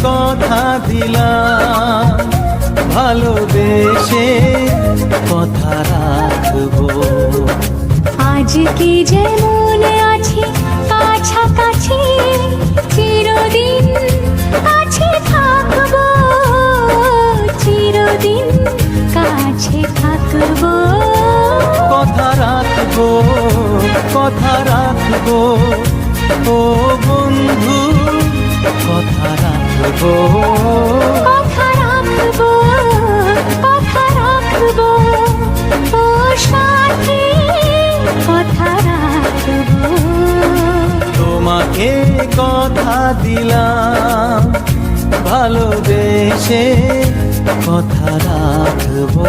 কথা দিলাম, ভালোবেসে কথা রাখবো। আজকে যেমন আছি কাছাকাছি, চিরদিন কাছে থাকবো, চিরদিন কাছে থাকবো। কথা রাখবো, কথা রাখবো, ও বন্ধু কথা রাখবো। কথা রাখবো, কথা রাখবো, ও সাথী কথা রাখবো। তোমাকে কথা দিলাম, ভালোবেসে কথা রাখবো।